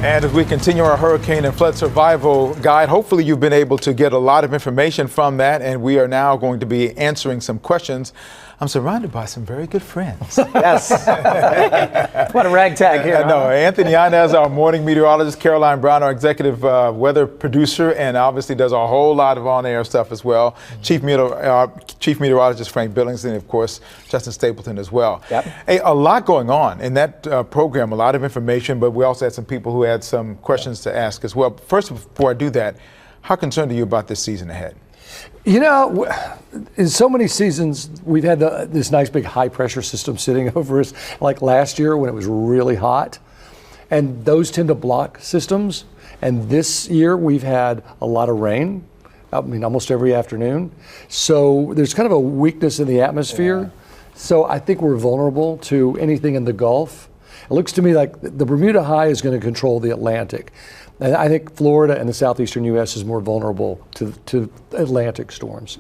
And as we continue our hurricane and flood survival guide, hopefully you've been able to get a lot of information from that, and we are now going to be answering some questions. I'm surrounded by some very good friends. Yes. What a ragtag here. I know. Anthony Yanez, our morning meteorologist, Caroline Brown, our executive weather producer, and obviously does a whole lot of on-air stuff as well. Chief meteorologist Frank Billings, and of course Justin Stapleton as well. Yep. Hey, a lot going on in that program, a lot of information, but we also had some people who had some questions to ask as well. First, before I do that, how concerned are you about this season ahead? You know, in so many seasons, we've had this nice big high pressure system sitting over us, like last year when it was really hot. And those tend to block systems. And this year we've had a lot of rain, I mean, almost every afternoon. So there's kind of a weakness in the atmosphere. Yeah. So I think we're vulnerable to anything in the Gulf. It looks to me like the Bermuda High is going to control the Atlantic. And I think Florida and the southeastern U.S. is more vulnerable to Atlantic storms.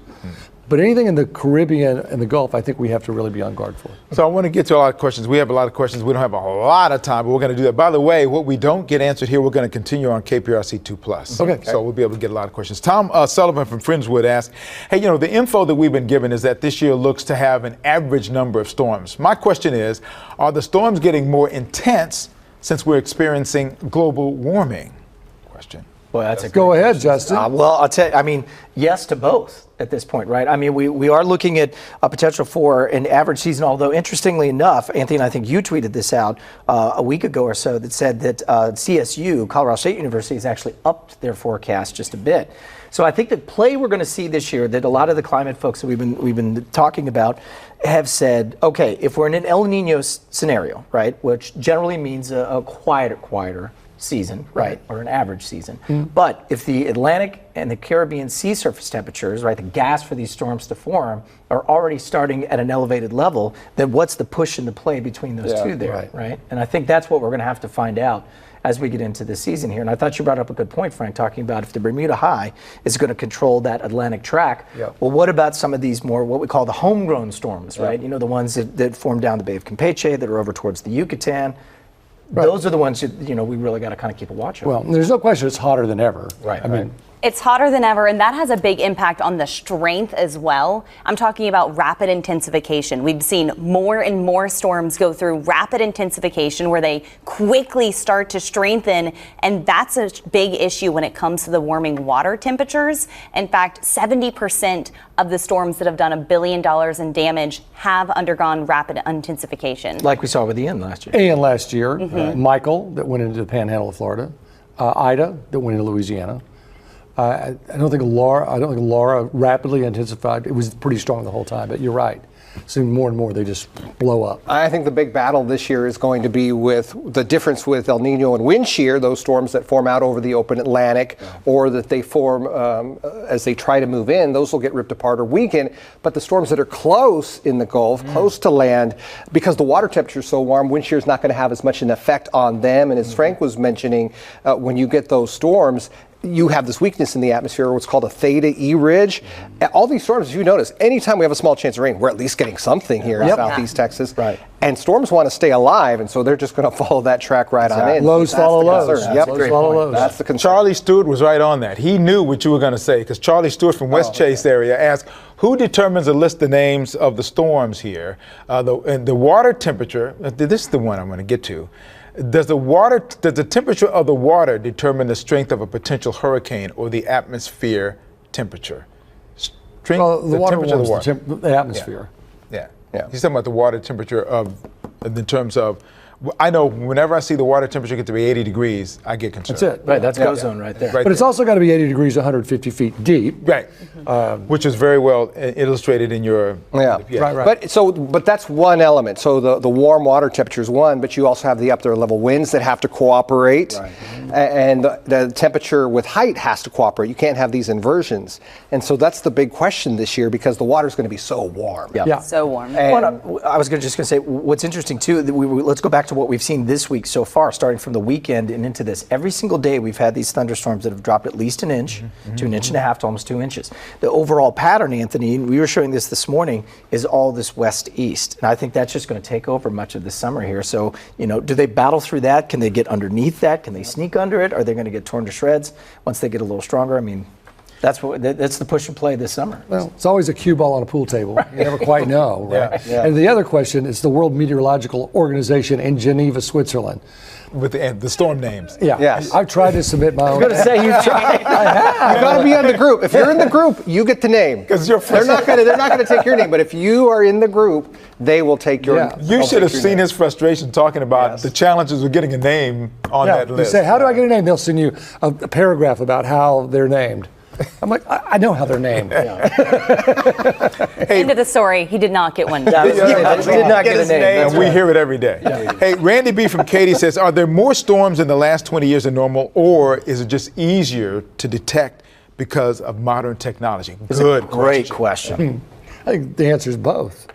But anything in the Caribbean and the Gulf, I think we have to really be on guard for. So I want to get to a lot of questions. We have a lot of questions. We don't have a lot of time, but we're going to do that. By the way, what we don't get answered here, we're going to continue on KPRC 2+. Okay. So we'll be able to get a lot of questions. Tom Sullivan from Friendswood asked, hey, you know, the info that we've been given is that this year looks to have an average number of storms. My question is, are the storms getting more intense since we're experiencing global warming? Question. Well, that's a Go ahead, Justin. Well, I'll tell you, I mean, yes to both at this point, right? I mean, we are looking at a potential for an average season, although interestingly enough, Anthony, and I think you tweeted this out a week ago or so that said that CSU, Colorado State University, has actually upped their forecast just a bit. So I think the play we're going to see this year that a lot of the climate folks that we've been talking about have said, okay, if we're in an El Nino scenario, right, which generally means a quieter season, right, or an average season. But if the Atlantic and the Caribbean sea surface temperatures, right, the gas for these storms to form are already starting at an elevated level, then what's the push and the play between those two there, right? And I think that's what we're going to have to find out as we get into the season here. And I thought you brought up a good point, Frank, talking about if the Bermuda High is going to control that Atlantic track, well, what about some of these more what we call the homegrown storms, right? You know, the ones that form down the Bay of Campeche, that are over towards the Yucatan. Right. Those are the ones we really got to kind of keep a watch on. Well, there's no question it's hotter than ever. Right. I mean, it's hotter than ever, and that has a big impact on the strength as well. I'm talking about rapid intensification. We've seen more and more storms go through rapid intensification where they quickly start to strengthen, and that's a big issue when it comes to the warming water temperatures. In fact, 70% of the storms that have done $1 billion in damage have undergone rapid intensification. Like we saw with Ian last year. Ian last year, Michael that went into the Panhandle of Florida, Ida that went into Louisiana. I don't think Laura rapidly intensified. It was pretty strong the whole time, but you're right. So more and more they just blow up. I think the big battle this year is going to be with the difference with El Nino and wind shear, those storms that form out over the open Atlantic or that they form as they try to move in, those will get ripped apart or weaken. But the storms that are close in the Gulf, close to land, because the water temperature is so warm, wind shear is not going to have as much an effect on them. And as Frank was mentioning, when you get those storms, you have this weakness in the atmosphere, what's called a theta E ridge. All these storms, if you notice, anytime we have a small chance of rain, we're at least getting something here in southeast Texas. Right. And storms want to stay alive, and so they're just going to follow that track right on in. Lows follow lows. Yep. Lows follow lows. That's the concern. Charlie Stewart was right on that. He knew what you were going to say, because Charlie Stewart from West Chase area asked, who determines a list of names of the storms here? The water temperature, this is the one I'm going to get to. Does the temperature of the water determine the strength of a potential hurricane or the atmosphere temperature? The water warms the atmosphere. Yeah. He's talking about the water temperature in terms of, I know whenever I see the water temperature get to be 80 degrees, I get concerned. That's it. Right, that's go zone right there. But it's also got to be 80 degrees, 150 feet deep. Right, which is very well illustrated in your... Right. But that's one element. So the warm water temperature is one, but you also have the up there level winds that have to cooperate. Right. And the temperature with height has to cooperate. You can't have these inversions. And so that's the big question this year, because the water is going to be so warm. So warm. I was just going to say, what's interesting too, let's go back back to what we've seen this week so far, starting from the weekend and into this, every single day we've had these thunderstorms that have dropped at least an inch to an inch and a half to almost 2 inches. The overall pattern, Anthony, and we were showing this morning, is all this west-east. And I think that's just going to take over much of the summer here. So, do they battle through that? Can they get underneath that? Can they sneak under it? Are they going to get torn to shreds once they get a little stronger? I mean, that's the push and play this summer. Well, it's always a cue ball on a pool table. Right. You never quite know, right? Yeah. And the other question is the World Meteorological Organization in Geneva, Switzerland. With the storm names. Yeah. Yes. I've tried to submit my own. I'm going to say you've tried. You got to be on the group. If you're in the group, you get the name. Because you're they're not going to take your name, but if you are in the group, they will take your. Yeah. You should have seen his frustration talking about the challenges of getting a name on that list. You say, how do I get a name? They'll send you a paragraph about how they're named. I'm like, I know how they're named. End of the story. He did not get one. He did not get a name. And we hear it every day. Hey, Randy B. from Katy says, are there more storms in the last 20 years than normal, or is it just easier to detect because of modern technology? Great question. I think the answer is both.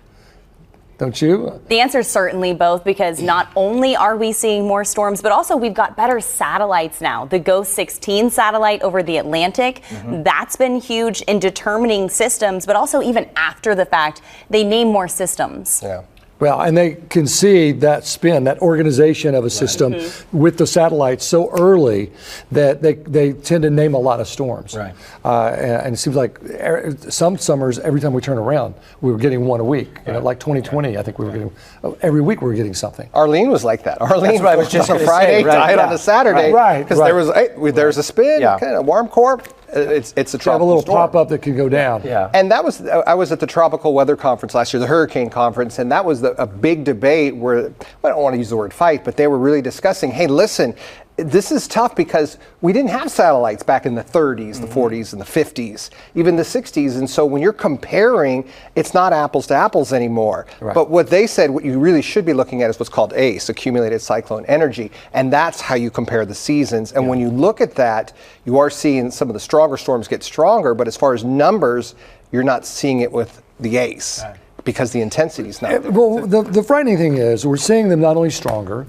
Don't you? The answer is certainly both, because not only are we seeing more storms, but also we've got better satellites now. The GOES 16 satellite over the Atlantic, that's been huge in determining systems, but also even after the fact, they name more systems. Yeah. Well, and they can see that spin, that organization of a system with the satellites so early that they tend to name a lot of storms. Right. And it seems like some summers, every time we turn around, we were getting one a week. Like 2020, I think we were getting, every week we were getting something. Arlene was like that. Arlene I was just on a gonna Friday, say, right, died yeah. on a Saturday. Right, Because right. there's a spin, Yeah. kind of warm core. It's a Have a tropical little storm. pop up that can go down. Yeah. And I was at the tropical weather conference last year, the hurricane conference, and that was a big debate where, I don't want to use the word fight, but they were really discussing, hey, listen, this is tough because we didn't have satellites back in the 30s, the 40s, and the 50s, even the 60s. And so when you're comparing, it's not apples to apples anymore. Right. But what they said, what you really should be looking at is what's called ACE, accumulated cyclone energy. And that's how you compare the seasons. And when you look at that, you are seeing some of the stronger storms get stronger. But as far as numbers, you're not seeing it with the ACE because the intensity is not there. Well, the frightening thing is we're seeing them not only stronger,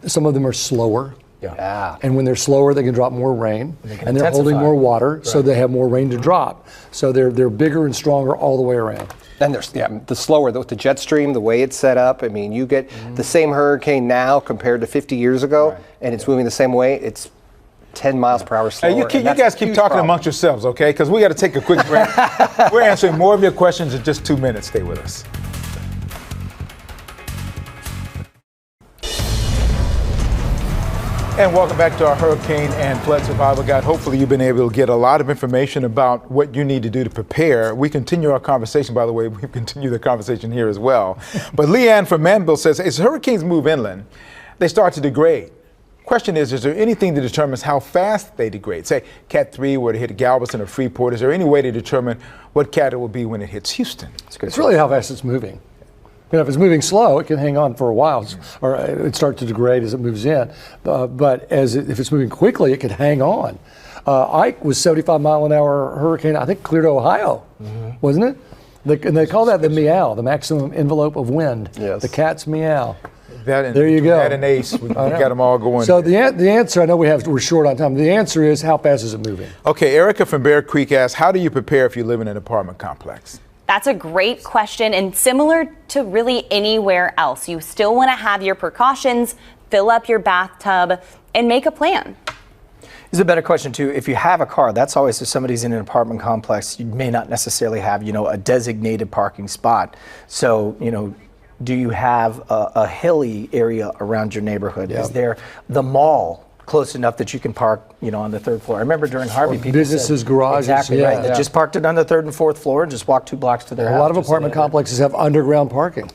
some of them are slower. Yeah. And when they're slower, they can drop more rain, and they're holding intensify. more water, so they have more rain to drop. So they're bigger and stronger all the way around. And there's the slower, with the jet stream, the way it's set up. I mean, you get the same hurricane now compared to 50 years ago, and it's moving the same way. It's 10 miles per hour slower. Hey, you and that's guys a keep huge talking problem. amongst yourselves, okay? Because we got to take a quick break. We're answering more of your questions in just 2 minutes. Stay with us. And welcome back to our Hurricane and Flood Survival Guide. Hopefully you've been able to get a lot of information about what you need to do to prepare. We continue our conversation, by the way. We continue the conversation here as well. But Leanne from Manville says, as hurricanes move inland, they start to degrade. Question is there anything that determines how fast they degrade? Say Cat 3 were to hit Galveston or Freeport. Is there any way to determine what Cat it will be when it hits Houston? It's really how fast it's moving. If it's moving slow, it can hang on for a while, or it starts to degrade as it moves in. But if it's moving quickly, it could hang on. Ike was 75-mile-an-hour hurricane, I think, cleared to Ohio, wasn't it? And they call that the meow, the maximum envelope of wind. Yes. The cat's meow. There you go. That and Ace, we got them all going. So the answer, I know we're short on time. The answer is, how fast is it moving? Okay, Erica from Bear Creek asks, how do you prepare if you live in an apartment complex? That's a great question, and similar to really anywhere else. You still want to have your precautions, fill up your bathtub, and make a plan. It's a better question too. If you have a car, that's always if somebody's in an apartment complex, you may not necessarily have, a designated parking spot. So, do you have a hilly area around your neighborhood? Yeah. Is there the mall close enough that you can park, on the third floor? I remember during Harvey, people businesses, said, garages, exactly yeah. right. They just parked it on the third and fourth floor and just walked 2 blocks to their house. A lot of apartment complexes have underground parking.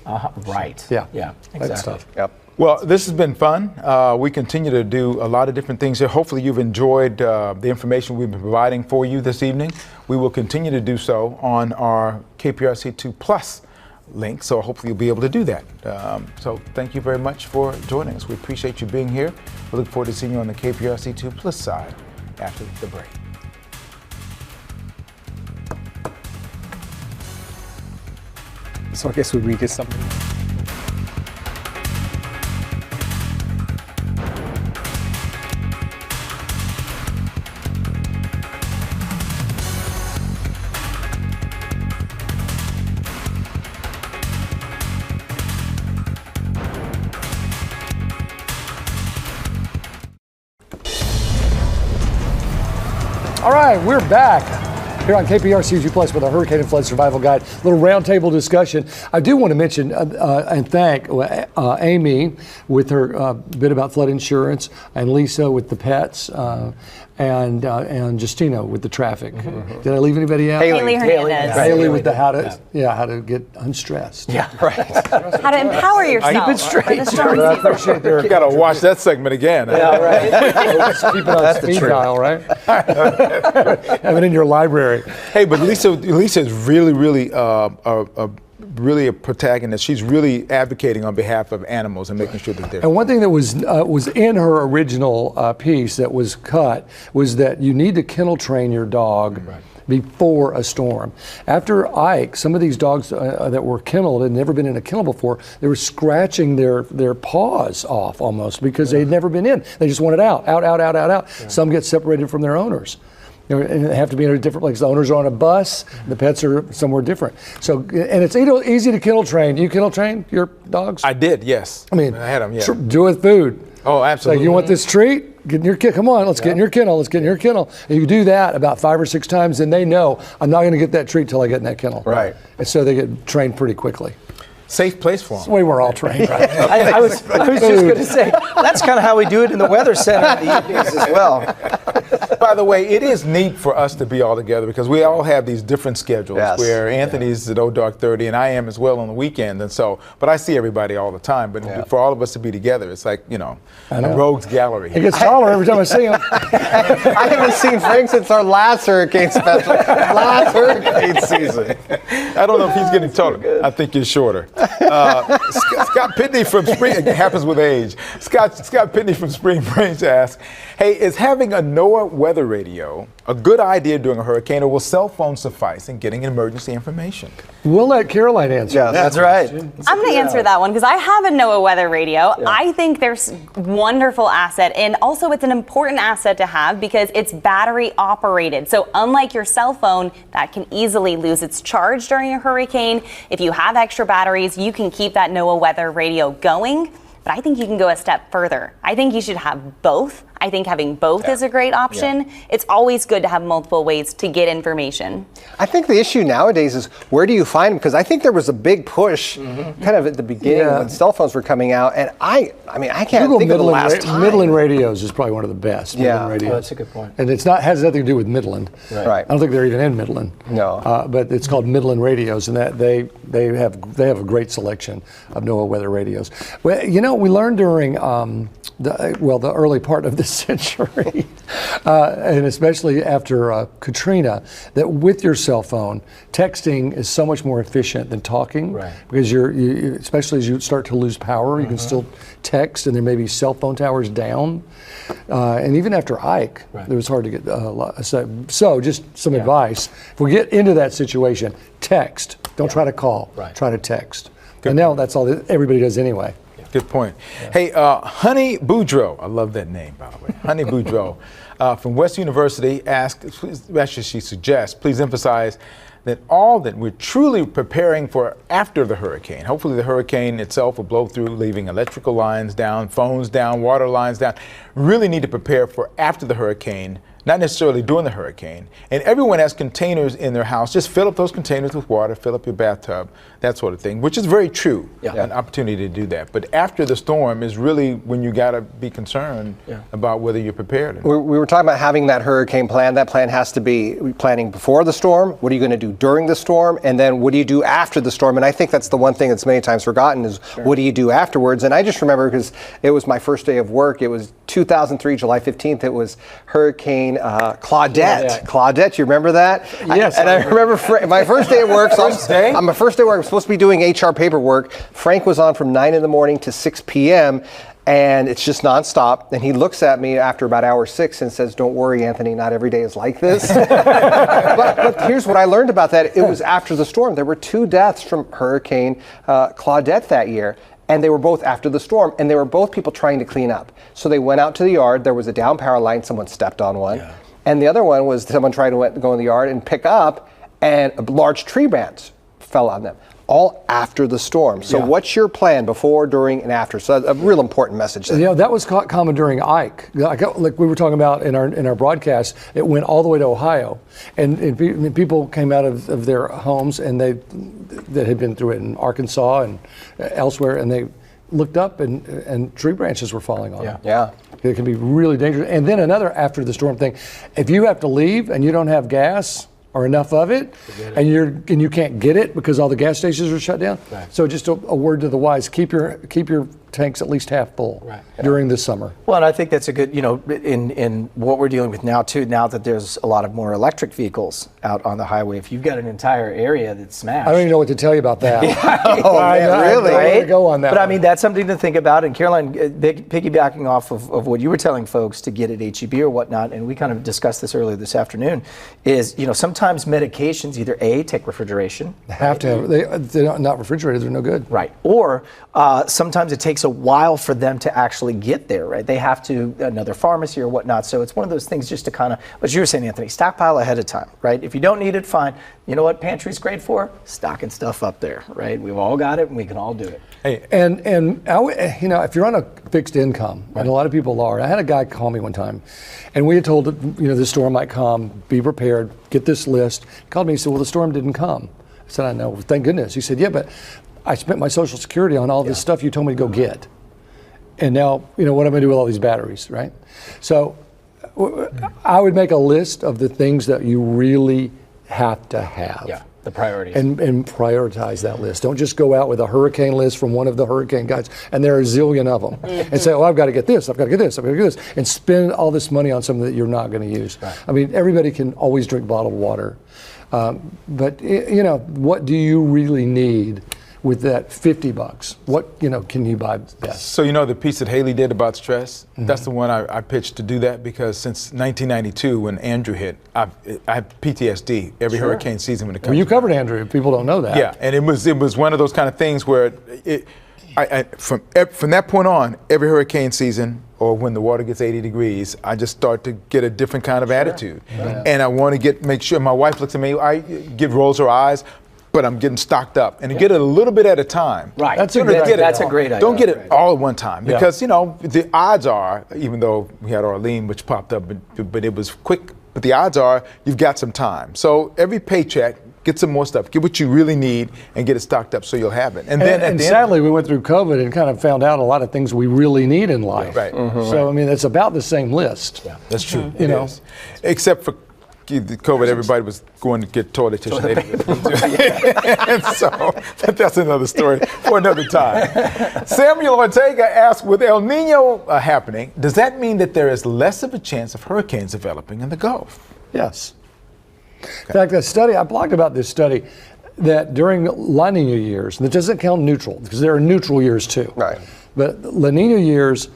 Right. Yeah. Yeah. That's Exactly. tough. Yep. Well, this has been fun. We continue to do a lot of different things here. Hopefully you've enjoyed the information we've been providing for you this evening. We will continue to do so on our KPRC 2 Plus link, so hopefully you'll be able to do that. So thank you very much for joining us. We appreciate you being here. We look forward to seeing you on the KPRC 2 Plus side after the break. So I guess we read something. All right, we're back here on KPRC 2 Plus with a Hurricane and Flood Survival Guide. Little roundtable discussion. I do want to mention and thank Amy with her bit about flood insurance, and Lisa with the pets, and Justino with the traffic. Did I leave anybody out? Haley Hernandez. Haley with the how to get unstressed. Yeah, right. How to empower yourself. Keep it straight. for the storm I season. appreciate their You got to watch that segment again. Yeah, right. keep it on speed dial, right? Have it in your library. Hey, but Lisa is really, really a protagonist. She's really advocating on behalf of animals and making sure that they're. And one thing that was in her original piece that was cut was that you need to kennel train your dog before a storm. After Ike, some of these dogs that were kenneled had never been in a kennel before. They were scratching their paws off almost because they'd never been in. They just wanted out. Yeah. Some get separated from their owners. And they have to be in a different place. The owners are on a bus, the pets are somewhere different. So, and it's easy to kennel train. Do you kennel train your dogs? I did, yes. I mean, I had them, yeah. Do it with food. Oh, Like, absolutely. you want this treat? Get in your kennel. Come on, let's get in your kennel. Let's get in your kennel. And you do that about 5 or 6 times, and they know I'm not going to get that treat till I get in that kennel. Right. And so they get trained pretty quickly. Safe place for That's the them. way we're all trained, right? I was just going to say, that's kind of how we do it in the Weather Center in the evenings as well. By the way, it is neat for us to be all together because we all have these different schedules. Yes. Where Anthony's at Old Dark 30 and I am as well on the weekend, and so. But I see everybody all the time. But for all of us to be together, it's like a rogues gallery. It gets taller every time I see him. I haven't seen Frank since our last hurricane special, last hurricane season. I don't know if he's getting taller. I think he's shorter. Scott Pitney from Spring. It happens with age. Scott Pitney from Spring Branch asks, "Hey, is having a NOAA weather radio a good idea during a hurricane, or will cell phones suffice in getting emergency information?" We'll let Caroline answer. Yeah, That's right. I'm going to answer that one because I have a NOAA weather radio. I think there's wonderful asset, and also it's an important asset to have because it's battery operated. So unlike your cell phone that can easily lose its charge during a hurricane, if you have extra batteries, you can keep that NOAA weather radio going. But I think you can go a step further. I think you should have both. I think having both is a great option. It's always good to have multiple ways to get information. I think the issue nowadays is where do you find them? Because I think there was a big push kind of at the beginning when cell phones were coming out. And I mean, I can't think of the last time. Midland Radios is probably one of the best. Midland radios. Oh, that's a good point. And it's has nothing to do with Midland. Right. I don't think they're even in Midland. No. But it's called Midland Radios, and that they have a great selection of NOAA weather radios. Well, we learned during the early part of this century, and especially after Katrina, that with your cell phone, texting is so much more efficient than talking. Right. Because you especially as you start to lose power, you can still text, and there may be cell phone towers down. And even after Ike, it was hard to get. So just some advice: if we get into that situation, text. Don't try to call. Right. Try to text. And now that's all that everybody does anyway. Good point. Hey, Honey Boudreau, I love that name, by the way. Honey Boudreau from West University she suggests, please emphasize that all that we're truly preparing for after the hurricane. Hopefully the hurricane itself will blow through, leaving electrical lines down, phones down, water lines down. Really need to prepare for after the hurricane, not necessarily during the hurricane. And everyone has containers in their house. Just fill up those containers with water, fill up your bathtub, that sort of thing, which is very true, an opportunity to do that. But after the storm is really when you got to be concerned about whether you're prepared. We were talking about having that hurricane plan. That plan has to be planning before the storm. What are you going to do during the storm? And then what do you do after the storm? And I think that's the one thing that's many times forgotten is what do you do afterwards? And I just remember because it was my first day of work. It was 2003, July 15th. It was Hurricane Claudette. Claudette, you remember that? Yes. I remember my first day at work. So on my first day at work, I'm supposed to be doing HR paperwork. Frank was on from 9 in the morning to 6 p.m. And it's just nonstop. And he looks at me after about hour 6 and says, "Don't worry, Anthony, not every day is like this." but here's what I learned about that. It was after the storm. There were 2 deaths from Hurricane Claudette that year. And they were both after the storm, and they were both people trying to clean up. So they went out to the yard. There was a down power line. Someone stepped on one. Yeah. And the other one was someone trying to go in the yard and pick up, and a large tree branch fell on them. all after the storm. So what's your plan before, during, and after? So a real important message there. You know, that was common during Ike. Like we were talking about in our broadcast, it went all the way to Ohio. And people came out of their homes and that had been through it in Arkansas and elsewhere, and they looked up and tree branches were falling on them. Yeah. It can be really dangerous. And then another after the storm thing, if you have to leave and you don't have gas or enough of it, and you can't get it because all the gas stations are shut down. Right. So just a word to the wise: keep your tanks at least half full during the summer. Well, and I think that's a good, in what we're dealing with now too. Now that there's a lot of more electric vehicles out on the highway, if you've got an entire area that's smashed, I don't even know what to tell you about that. Really? Right? Go on that. But I mean, that's something to think about. And Caroline, piggybacking off of what you were telling folks to get at HEB or whatnot, and we kind of discussed this earlier this afternoon, is sometimes medications either take refrigeration. Have to have. They're not refrigerated. They're no good. Right. Or sometimes it takes a while for them to actually get there, right? They have to another pharmacy or whatnot. So it's one of those things just to kind of, as you were saying, Anthony, stockpile ahead of time, right? If you don't need it, fine. You know what pantry's great for? Stocking stuff up there, right? We've all got it and we can all do it. Hey, and if you're on a fixed income, and a lot of people are. I had a guy call me one time, and we had told him, the storm might come, be prepared, get this list. He called me, he said, well, the storm didn't come. I said, I know, thank goodness. He said, yeah, but I spent my Social Security on all this stuff you told me to go get. And now, what am I going to do with all these batteries, right? So I would make a list of the things that you really have to have. Yeah, the priorities. And prioritize that list. Don't just go out with a hurricane list from one of the hurricane guides, and there are a zillion of them, and say, I've got to get this, I've got to get this, I've got to get this, and spend all this money on something that you're not going to use. Right. I mean, everybody can always drink bottled water. But what do you really need with that $50? What can you buy best? So the piece that Haley did about stress, that's the one I pitched to do that, because since 1992 when Andrew hit, I have PTSD every hurricane season when it comes. Well, you covered Andrew. People don't know that. Yeah, and it was one of those kind of things where from that point on, every hurricane season, or when the water gets 80 degrees, I just start to get a different kind of attitude. Yeah. And I want to make sure, my wife looks at me, rolls her eyes, but I'm getting stocked up, and get it a little bit at a time. Right. That's a great idea. Don't get it all at one time, because the odds are, even though we had Arlene, which popped up, but it was quick. But the odds are you've got some time. So every paycheck, get some more stuff. Get what you really need and get it stocked up so you'll have it. And then sadly, we went through COVID and kind of found out a lot a things we really need in life. Right. So I mean, it's about the same list. Yeah, that's true. Except for the COVID, everybody was going to get toilet tissue. And so that's another story for another time. Samuel Ortega asked, with El Nino happening, does that mean that there is less of a chance of hurricanes developing in the Gulf? Yes. In fact, I blogged about this study, that during La Nina years, and it doesn't count neutral, because there are neutral years too. Right. But La Nina years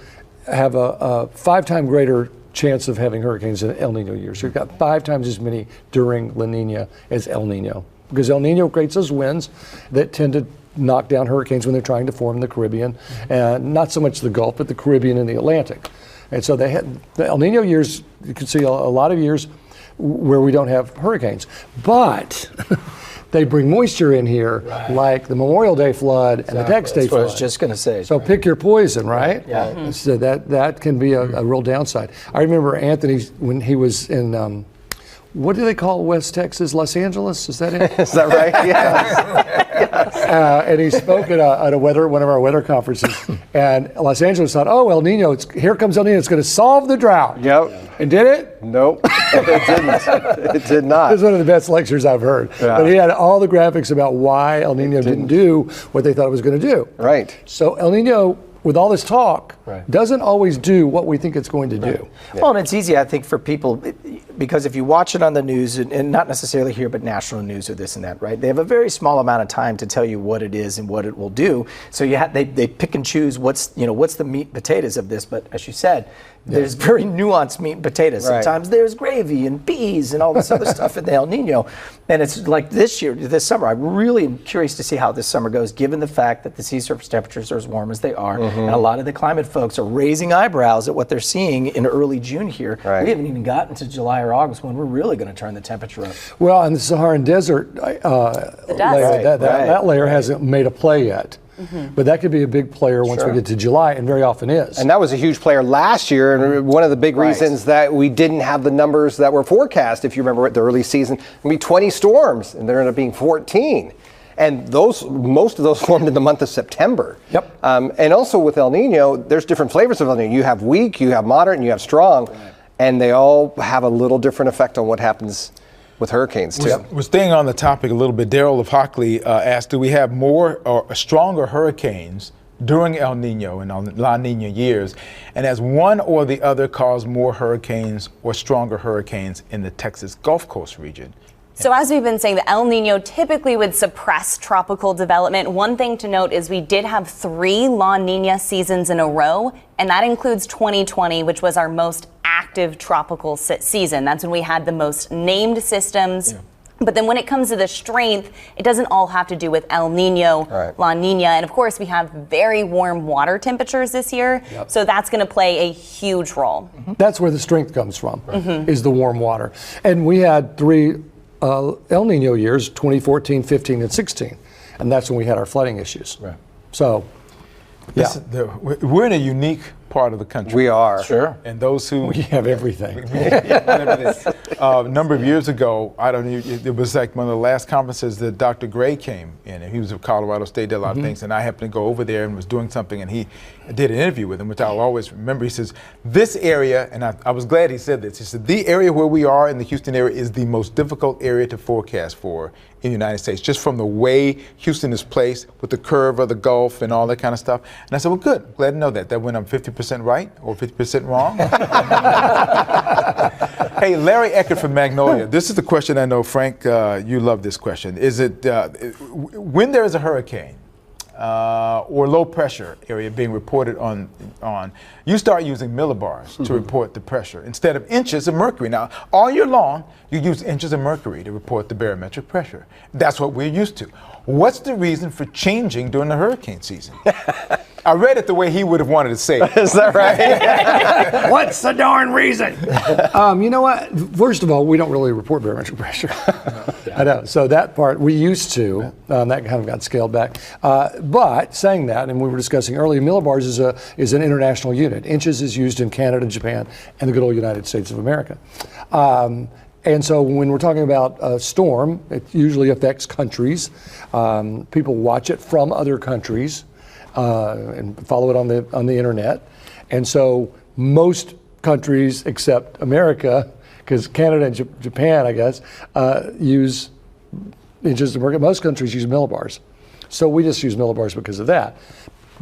have a 5-time greater chance of having hurricanes than El Nino years. So you've got 5 times as many during La Nina as El Nino, because El Nino creates those winds that tend to knock down hurricanes when they're trying to form the Caribbean, and not so much the Gulf, but the Caribbean and the Atlantic. And so they had the El Nino years. You can see a lot of years where we don't have hurricanes, but they bring moisture in here, like the Memorial Day flood and the Tex Day flood. I was just going to say. So pick your poison, right? Yeah. So that can be a real downside. I remember Anthony, when he was in, what do they call West Texas? Los Angeles? Is that it? Is that right? Yes. And he spoke at one of our weather conferences, and Los Angeles thought, oh, El Nino, here comes El Nino, it's going to solve the drought. Yep. And did it? Nope, it didn't. It did not. It was one of the best lectures I've heard. Yeah. But he had all the graphics about why El Nino didn't do what they thought it was going to do. Right. So El Nino, with all this talk, doesn't always do what we think it's going to do. Yeah. Well, and it's easy, I think, for people, because if you watch it on the news, and not necessarily here, but national news or this and that, right? They have a very small amount of time to tell you what it is and what it will do. So they pick and choose what's the meat and potatoes of this. But as you said, there's very nuanced meat and potatoes. Right. Sometimes there's gravy and peas and all this other stuff in the El Nino. And it's like this summer, I'm really curious to see how this summer goes, given the fact that the sea surface temperatures are as warm as they are. And a lot of the climate folks are raising eyebrows at what they're seeing in early June here. Right. We haven't even gotten to July or August when we're really going to turn the temperature up. Well, and the Saharan Desert layer, that layer hasn't made a play yet. But that could be a big player once we get to July, and very often is. And that was a huge player last year, and one of the big reasons that we didn't have the numbers that were forecast, if you remember at the early season, going to be 20 storms, and there ended up being 14. And most of those formed in the month of September. Yep. And also with El Nino, there's different flavors of El Nino. You have weak, you have moderate, and you have strong, and they all have a little different effect on what happens with hurricanes too. We're staying on the topic a little bit. Daryl of Hockley asked, do we have more or stronger hurricanes during El Nino and La Nina years? And has one or the other caused more hurricanes or stronger hurricanes in the Texas Gulf Coast region? So as we've been saying, the El Nino typically would suppress tropical development. One thing to note is we did have 3 La Nina seasons in a row, and that includes 2020, which was our most active tropical season. That's when we had the most named systems. Yeah. But then when it comes to the strength, it doesn't all have to do with El Nino, La Nina. And of course, we have very warm water temperatures this year. So that's going to play a huge role. That's where the strength comes from, is the warm water. And we had 3 El Nino years, 2014, 15, and 16. And that's when we had our flooding issues. So, we're in a unique part of the country. We are. Sure. And those who... We have everything. A number of years ago, I don't know, it was like one of the last conferences that Dr. Gray came in, and he was of Colorado State, did a lot of things, and I happened to go over there and was doing something, and he did an interview with him, which I'll always remember. He says, this area, and I was glad he said this, he said, the area where we are in the Houston area is the most difficult area to forecast for in the United States, just from the way Houston is placed with the curve of the Gulf and all that kind of stuff. And I said, well, good, glad to know that. That when I'm 50% right or 50% wrong. Hey, Larry Eckert from Magnolia. This is the question I know, Frank, you love this question. Is it, when there is a hurricane or low pressure area being reported on, you start using millibars to report the pressure instead of inches of mercury. Now, all year long, you use inches of mercury to report the barometric pressure. That's what we're used to. What's the reason for changing during the hurricane season? I read it the way he would have wanted to say it. Is that right? What's the darn reason? You know what? First of all, we don't really report barometric pressure. I know. So that part we used to. That kind of got scaled back. But saying that, and we were discussing earlier, millibars is an international unit. Inches is used in Canada, Japan, and the good old United States of America. And so when we're talking about a storm, it usually affects countries. People watch it from other countries. And follow it on the internet, and so most countries except America, because Canada and Japan, I guess, use inches of mercury. Most countries use millibars, so we just use millibars because of that.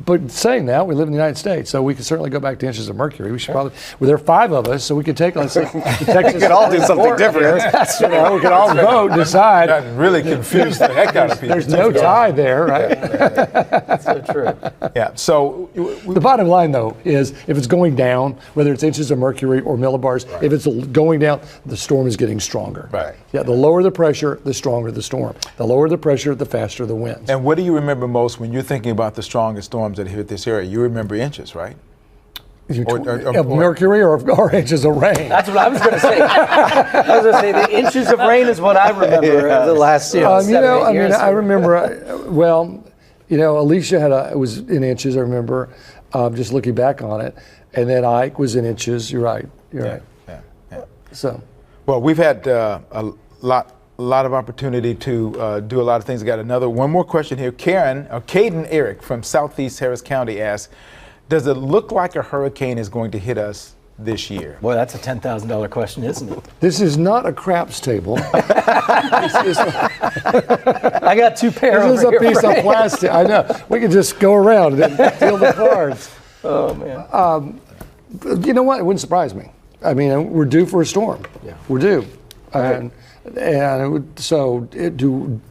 But saying that, we live in the United States, so we can certainly go back to inches of mercury. We should probably, well, there are 5 of us, so we could take, let's say, Texas. We could all do something different. You know, we could all vote, decide. That really confused the heck out of people. There's no tie there, right? That's so true. Yeah, so... The bottom line, though, is if it's going down, whether it's inches of mercury or millibars, if it's going down, the storm is getting stronger. Right. Yeah, the lower the pressure, the stronger the storm. The lower the pressure, the faster the winds. And what do you remember most when you're thinking about the strongest storms that hit this area? You remember inches, right? Of mercury or inches of rain? That's what I was going to say. I was going to say the inches of rain is what I remember the last 7, 8 years. I remember, Alicia was in inches, I remember, just looking back on it. And then Ike was in inches. You're right. Right. Yeah. So, well, we've had a lot of opportunity to do a lot of things. I got one more question here. Caden Eric from Southeast Harris County asks, does it look like a hurricane is going to hit us this year? Boy, that's a $10,000 question, isn't it? This is not a craps table. I got 2 pairs. This is a piece of plastic. I know. We can just go around and deal the cards. Oh, man. You know what? It wouldn't surprise me. I mean, we're due for a storm. Yeah. We're due. And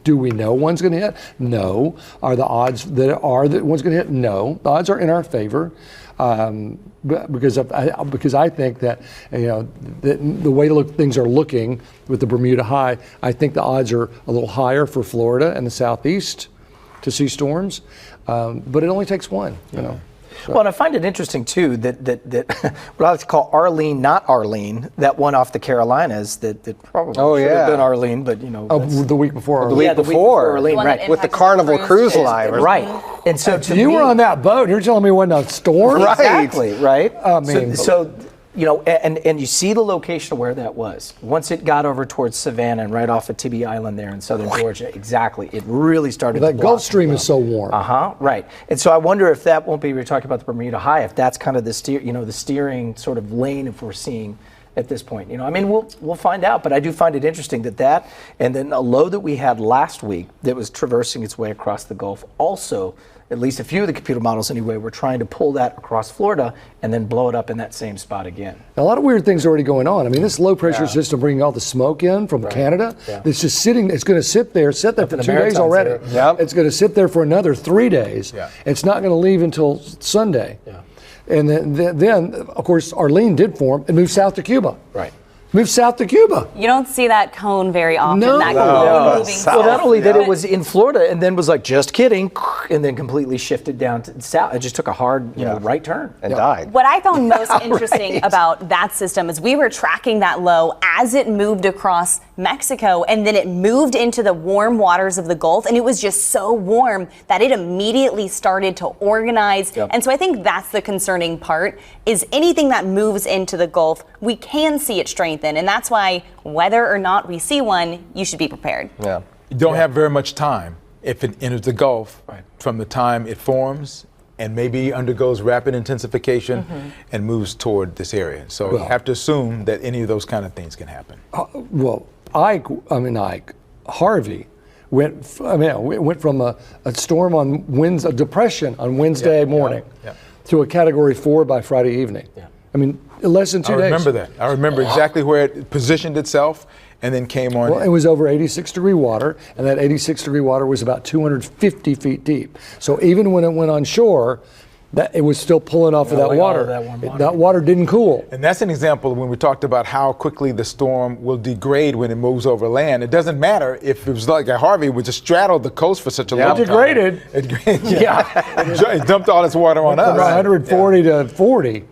do we know one's going to hit? No. Are the odds that one's going to hit? No. The odds are in our favor, because I think that the way things are looking with the Bermuda High, I think the odds are a little higher for Florida and the Southeast to see storms, but it only takes one. You know. Well, and I find it interesting too that what I like to call Arlene, not Arlene, that one off the Carolinas that probably should have been Arlene, but the week before. The week before Arlene, right? With the Carnival Cruise Line, right? And so to you me, were on that boat. You're telling me it wasn't a storm? Right. Exactly, right? I mean, so and you see the location of where that was. Once it got over towards Savannah and right off of Tibby Island there in southern Georgia, exactly, it really started. That Gulf Stream is so warm. Right. And so I wonder if that won't be. We were talking about the Bermuda High. If that's kind of the steering sort of lane, if we're seeing at this point. I mean, we'll find out. But I do find it interesting that and then a low that we had last week that was traversing its way across the Gulf also. At least a few of the computer models anyway, were trying to pull that across Florida and then blow it up in that same spot again. A lot of weird things are already going on. I mean, this low pressure system bringing all the smoke in from Canada, it's just sitting, it's going to sit there for 2 days already. It's going to sit there for another 3 days. It's not going to leave until Sunday. And then, of course, Arlene did form and moved south to Cuba. Right. Moved south to Cuba. You don't see that cone very often. No. That cone moving south. Well, not only that, it was in Florida and then was like, just kidding, and then completely shifted down to south. It just took a hard, right turn. And died. What I found most interesting about that system is we were tracking that low as it moved across Mexico, and then it moved into the warm waters of the Gulf, and it was just so warm that it immediately started to organize. And so I think that's the concerning part, is anything that moves into the Gulf, we can see it strengthen. And that's why whether or not we see one, you should be prepared. You don't have very much time if it enters the Gulf from the time it forms and maybe undergoes rapid intensification and moves toward this area. So you have to assume that any of those kind of things can happen. Harvey went from a storm on a depression on Wednesday morning to a Category 4 by Friday evening. I mean, less than 2 days. I remember that. I remember exactly where it positioned itself and then came on. Well, it was over 86-degree water, and that 86-degree water was about 250 feet deep. So even when it went on shore, it was still pulling off of that water. That water didn't cool. And that's an example when we talked about how quickly the storm will degrade when it moves over land. It doesn't matter if it was like a Harvey, would just straddle the coast for such a long time. Degraded. It dumped all its water on us. From 140 to 40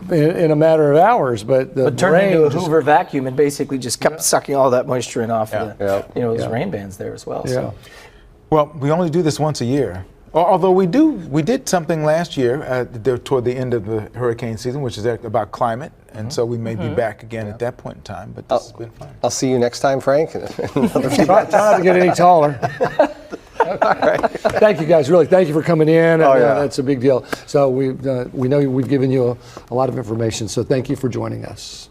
in a matter of hours. But turned into a Hoover vacuum and basically just kept sucking all that moisture in off those rain bands there as well. So. Well, we only do this once a year. Although we did something last year toward the end of the hurricane season, which is about climate, and so we may be back again at that point in time. But this has been fun. I'll see you next time, Frank. Try not to get any taller. Thank you guys, really. Thank you for coming in. That's a big deal. So we know we've given you a lot of information. So thank you for joining us.